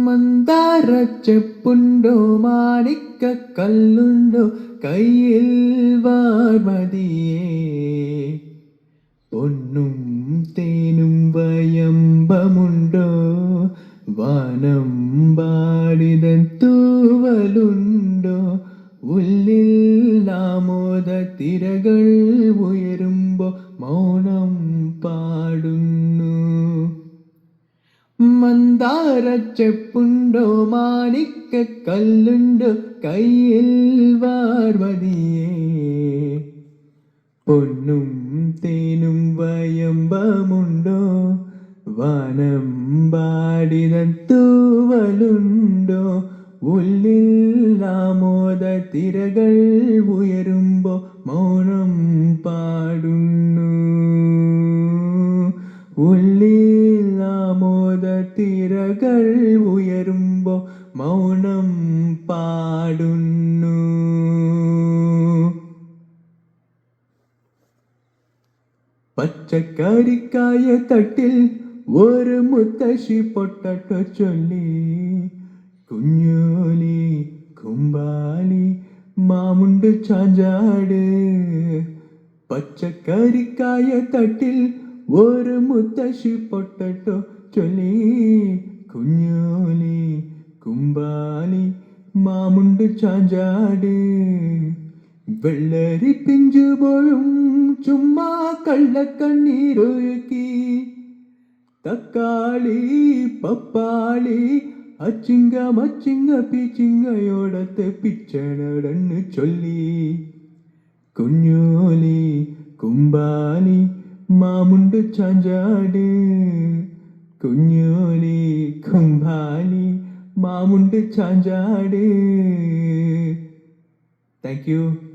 മന്ദാര ചെപ്പുണ്ടോ മാണിക്ക കല്ലുണ്ടോ കയ്യിൽ വാർമതിയേ പൊന്നും തേനും വയമ്പമുണ്ടോ വാനം പാടിതൻ തൂവലുണ്ടോ ഉള്ളിൽ ആമോദ തിരകൾ ഉയരുമ്പോ മൗനം പാടുന്നു. മന്ദാര ചെപ്പുണ്ടോ മാണിക്ക കല്ലുണ്ടോ കയ്യിൽ വാർമതിയേ പൊന്നും തേനും വയമ്പമുണ്ടോ വാനം പാടിതൻ തൂവലുണ്ടോ ഉള്ളിൽ ആമോദ തിരകൾ ഉയരുമ്പോ മൗനം പാടുന്നു. ഉള്ളിൽ ആമോദ തിരകൾ ഉയരുമ്പോ മൗനം പാടുന്നു. പച്ചക്കറിക്കായ തട്ടിൽ ഒരു മുത്തശ്ശി പൊട്ടട്ടോ ചൊല്ലി കുഞ്ഞോലി കുമ്പാലി മാമുണ്ട് ചാഞ്ചാട്. പച്ചക്കറിക്കായ തട്ടിൽ ഒരു മുത്തശ്ശി പൊട്ടട്ടോ ചൊല്ലി കുഞ്ഞോലി കുമ്പാലി മാമുണ്ട് ചാഞ്ചാട്. വെള്ളരി പിഞ്ചുപോഴും ചുമ്മാ കള്ളക്കണ്ണീരൊഴുക്കി തക്കാളി പപ്പാളി അച്ചിങ്ക മച്ചിങ്ക പിച്ചിങ്ങയോടത്തെ പിച്ചടന്ന് ചൊല്ലി കുഞ്ഞോലി കുമ്പാലി മാമുണ്ട് ചാഞ്ചാട്. കുഞ്ഞോലി കുമ്പാലി മാമുണ്ട് ചാഞ്ചാട്. Thank you.